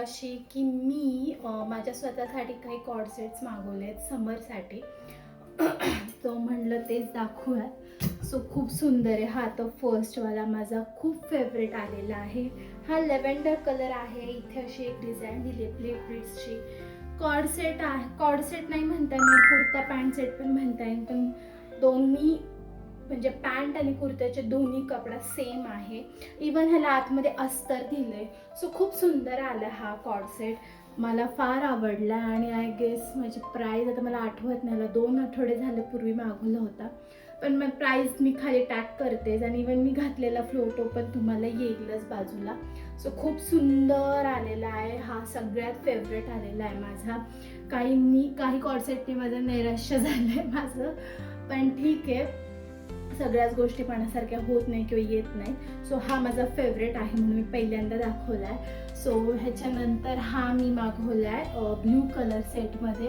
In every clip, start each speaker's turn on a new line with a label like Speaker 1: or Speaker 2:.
Speaker 1: अशी की मी माझ्या स्वतःसाठी काही कॉर्ड सेट्स मागवलेत समरसाठी. तो म्हणलं तेच दाखवूयात. सो खूप सुंदर आहे. हा तर फर्स्टवाला माझा खूप फेवरेट आलेला आहे. हा लेव्हेंडर कलर आहे. इथे अशी एक डिझाईन दिली प्ले प्रिट्सची. कॉर्ड सेट आहे, कॉर्ड सेट नाही म्हणता येईल, कुर्ता पॅन्ट सेट पण म्हणता येईल, पण दोन्ही म्हणजे पॅन्ट आणि कुर्त्याचे दोन्ही कपडा सेम आहे. इवन ह्याला आतमध्ये अस्तर दिलंय. सो खूप सुंदर आला हा कॉर्ड सेट. मला फार आवडला आणि आय गेस माझी प्राईस आता मला आठवत नाही, 2 आठवडे झाले पूर्वी मागवला होता, पण मग प्राईस मी खाली टॅग करतेच आणि इवन मी घातलेला फ्लोटो पण तुम्हाला येईलच बाजूला. सो खूप सुंदर आलेला आहे. हा सगळ्यात फेवरेट आलेला आहे माझा. काही कॉर्डसेटने माझं नैराश्य झालं आहे माझं, पण ठीक आहे, सगळ्याच गोष्टी पाहण्यासारख्या होत नाही किंवा येत नाही. सो हा माझा फेवरेट आहे म्हणून मी पहिल्यांदा दाखवला आहे. सो ह्याच्यानंतर हा मी मागवला आहे ब्ल्यू कलर सेटमध्ये.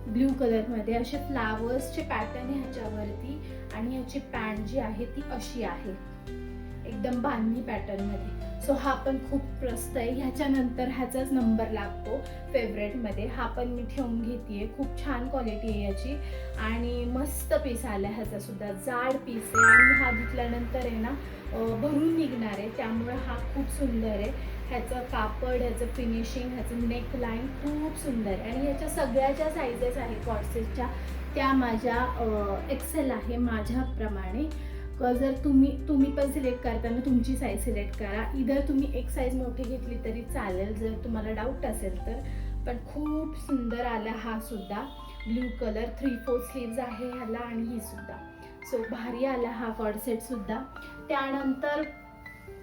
Speaker 1: ब्ल्यू कलरमध्ये असे फ्लावर्सचे पॅटर्न आहे ह्याच्यावरती आणि ह्याची पॅन्ट जी आहे ती अशी आहे एकदम बांधणी पॅटर्नमध्ये. सो हा पण खूप प्रस्त आहे. ह्याच्यानंतर ह्याचाच नंबर लागतो फेवरेटमध्ये. हा पण मी ठेवून घेते. खूप छान क्वालिटी आहे याची आणि मस्त पीस आला ह्याचा सुद्धा. जाड पीस आहे आणि हा धुतल्यानंतर आहे ना भरून निघणार आहे, त्यामुळे हा खूप सुंदर आहे. ह्याचं कापड, ह्याचं फिनिशिंग, ह्याचं नेक लाईन खूप सुंदर आहे आणि ह्याच्या सगळ्या ज्या साईजेस आहेत कॉर्डसेटच्या त्या माझ्या एक्सेल आहे माझ्याप्रमाणे. जर तुम्ही पण सिलेक्ट करताना तुमची साईज सिलेक्ट करा. इधर तुम्ही एक साईज मोठी घेतली तरी चालेल जर तुम्हाला डाऊट असेल तर. पण खूप सुंदर आला हा सुद्धा. ब्ल्यू कलर 3/4 स्लीव्ज आहे ह्याला आणि ही सुद्धा. सो भारी आला हा कॉर्डसेट सुद्धा. त्यानंतर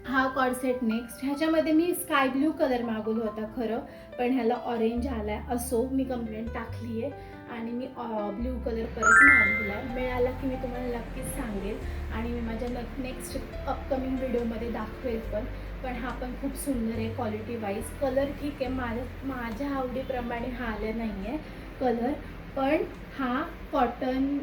Speaker 1: हा कॉर्डसेट नेक्स्ट. ह्याच्यामध्ये मी स्काय ब्ल्यू कलर मागवला होता खरं, पण ह्याला ऑरेंज आलाय. असो, मी कंप्लेंट टाकली आहे आणि मी ब्ल्यू कलर परत मागवला आहे. मिळाला की मी तुम्हाला नक्कीच सांगेल आणि मी माझ्या नेक्स्ट अपकमिंग व्हिडिओमध्ये दाखवेल पण हा पण खूप सुंदर आहे क्वालिटी वाईज. कलर ठीक आहे, माझ्या आवडीप्रमाणे हा आला नाही आहे कलर, पण हा कॉटन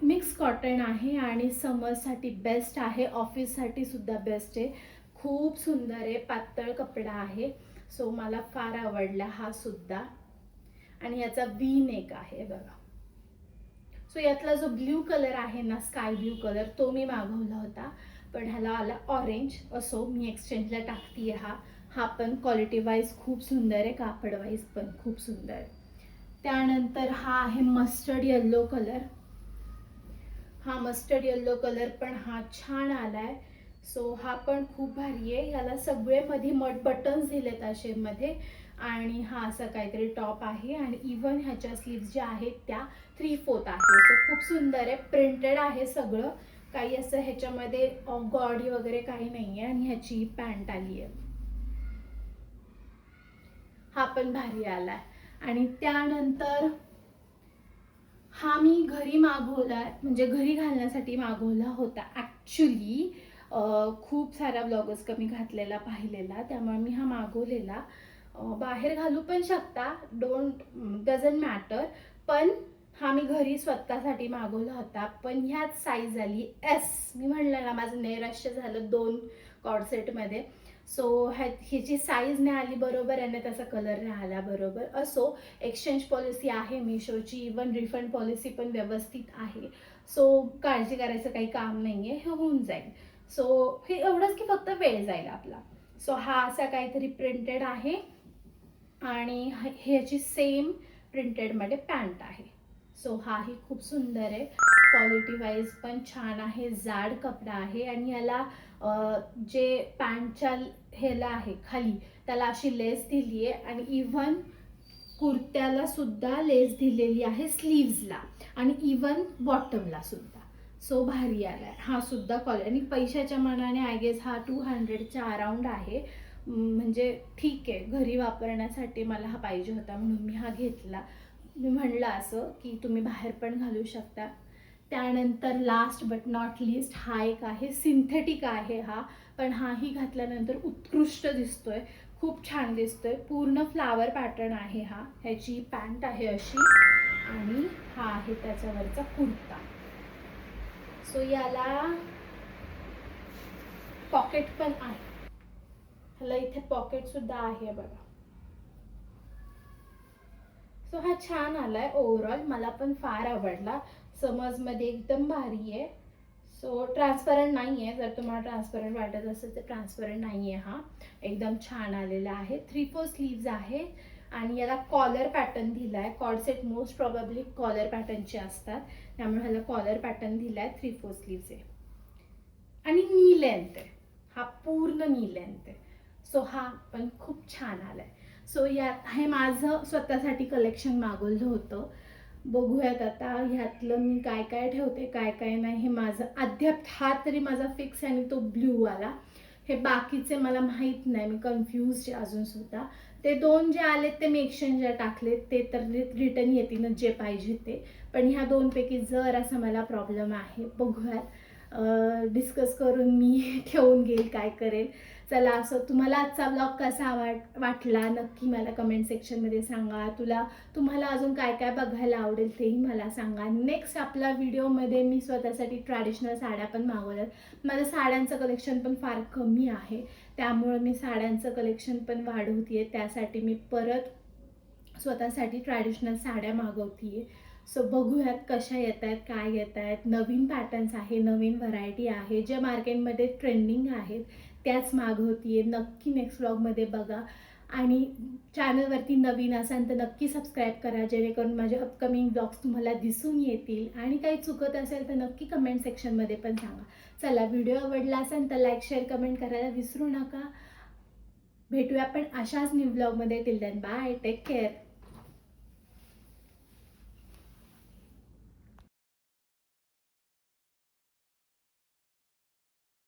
Speaker 1: मिक्स कॉटन आहे आणि समरसाठी बेस्ट आहे, ऑफिससाठी सुद्धा बेस्ट आहे. खूप सुंदर आहे, पातळ कपडा आहे. सो मला फार आवडला हा सुद्धा आणि याचा वी नेक आहे बघा. सो यातला जो ब्ल्यू कलर आहे ना, स्काय ब्ल्यू कलर, तो मी मागवला होता, पण ह्याला आला ऑरेंज. असो, मी एक्सचेंजला टाकतीये. हा पण क्वालिटी वाईज खूप सुंदर आहे, कापड वाईज पण खूप सुंदर आहे. त्यानंतर हा आहे मस्टर्ड येल्लो कलर. हा मस्टर्ड येल्लो कलर पण हा छान आलाय. सो हा पण खूप भारी आहे. ह्याला सगळे मध्ये मड बटन्स दिलेत असे मध्ये आणि हा असा काहीतरी टॉप आहे आणि इवन ह्याच्या स्लीव्स ज्या आहेत त्या 3/4 आहे. सो खूप सुंदर आहे, प्रिंटेड आहे सगळं, काही असं ह्याच्यामध्ये गॉडी वगैरे काही नाहीये आणि ह्याची पॅन्ट आली आहे. हा पण भारी आलाय. आणि त्यानंतर हा मी घरी मागवला, म्हणजे घरी घालण्यासाठी मागवला होता ॲक्च्युली. खूप सारा ब्लॉगर्स कमी घातलेला पाहिलेला, त्यामुळे मी हा मागवलेला. बाहेर घालू पण शकता, डझंट मॅटर, पण हा मी घरी स्वतःसाठी मागवला होता. पण ह्याच साईज आली एस. मी म्हणलं ना, माझं नैराश्य झालं 2 कॉर्डसेटमध्ये. सो ह्याची साईज नाही आली बरोबर आणि त्याचा कलर नाही आला बरोबर. असो, एक्सचेंज पॉलिसी आहे मिशोची, इवन रिफंड पॉलिसी पण व्यवस्थित आहे. सो काळजी करायचं काही काम नाही आहे, हे होऊन जाईल. सो हे एवढंच की फक्त वेळ जाईल आपला. सो हा असा काहीतरी प्रिंटेड आहे आणि ह्याची सेम प्रिंटेडमध्ये पॅन्ट आहे. सो हाही खूप सुंदर आहे, क्वालिटी वाईज पण छान आहे, जाड कपडा आहे आणि याला जे पॅन्टच्या ह्याला आहे खाली त्याला अशी लेस दिली आहे आणि इव्हन कुर्त्याला सुद्धा लेस दिलेली आहे स्लीव्सला आणि इवन बॉटमला सुद्धा. सो भारी आलाय हा सुद्धा क्वालिटी. आणि पैशाच्या मनाने आय गेस हा 200च्या अराउंड आहे, म्हणजे ठीक आहे, घरी वापरण्यासाठी मला हा पाहिजे होता म्हणून मी हा घेतला. मी म्हणलं असं की तुम्ही बाहेर पण घालू शकता. त्यानंतर लास्ट बट नॉट लिस्ट हा एक आहे, सिंथेटिक आहे हा, पण हाही घातल्यानंतर उत्कृष्ट दिसतोय, खूप छान दिसतोय. पूर्ण फ्लावर पॅटर्न आहे हा. ह्याची पॅन्ट आहे अशी आणि हा आहे त्याच्यावरचा कुर्ता. सो याला पॉकेट पण आहे, ह्याला इथे पॉकेट सुद्धा आहे बघा. सो हा छान आलाय ओव्हरऑल, मला पण फार आवडला. समजमध्ये एकदम भारी आहे. सो ट्रान्सपरंट नाही आहे, जर तुम्हाला ट्रान्सपरंट वाटत असेल तर ट्रान्सपरंट नाही आहे. हा एकदम छान आलेला आहे. 3/4 स्लीव्ज आहे आणि याला कॉलर पॅटर्न दिला आहे. कॉर्डसेट मोस्ट प्रॉबेबली कॉलर पॅटर्नचे असतात, त्यामुळे ह्याला कॉलर पॅटर्न दिला आहे. 3/4 स्लीव्ज आहे आणि नी लेंथ आहे. हा पूर्ण नी लेंथ आहे. सो हा पण खूप छान आलाय. सो यात हे माझं स्वतःसाठी कलेक्शन मागवलं होतं. बघूयात आता ह्यातलं मी काय काय ठेवते, काय काय नाही. हे माझं अद्याप हा तरी माझा फिक्स आहे आणि तो ब्ल्यूवाला. हे बाकीचे मला माहीत नाही, मी कन्फ्यूज आहे अजून सुद्धा. ते 2 जे आलेत ते मी एक्सचेंजर टाकलेत, ते तर रिटर्न येतील जे पाहिजे ते. पण ह्या 2पैकी जर असा मला प्रॉब्लेम आहे. बघूयात, डिस्कस करून मी ठेवून घेईल काय करेल. चला, असं तुम्हाला आजचा ब्लॉग कसा वाटला नक्की मला कमेंट सेक्शनमध्ये सांगा. तुम्हाला अजून काय काय बघायला आवडेल तेही मला सांगा. नेक्स्ट आपल्या व्हिडिओमध्ये मी स्वतःसाठी ट्रॅडिशनल साड्या पण मागवल्यात. माझं साड्यांचं कलेक्शन पण फार कमी आहे, त्यामुळे मी साड्यांचं कलेक्शन पण वाढवते. त्यासाठी मी परत स्वतःसाठी ट्रॅडिशनल साड्या मागवते. सो बघूयात कशा येत आहेत, काय येत आहेत. नवीन पॅटर्न्स आहे, नवीन व्हरायटी आहे, जे मार्केटमध्ये ट्रेंडिंग आहेत त्याच मागवते. नक्की नेक्स्ट व्लॉगमध्ये बघा. आणि चॅनलवरती नवीन असाल तर नक्की सबस्क्राईब करा, जेणेकरून माझे अपकमिंग ब्लॉग्स तुम्हाला दिसून येतील. आणि काही चुकत असेल तर नक्की कमेंट सेक्शनमध्ये पण सांगा. चला, व्हिडिओ आवडला असेल तर लाईक शेअर कमेंट करायला विसरू नका. भेटूया आपण अशाच न्यू ब्लॉगमध्ये. Till then bye, take care.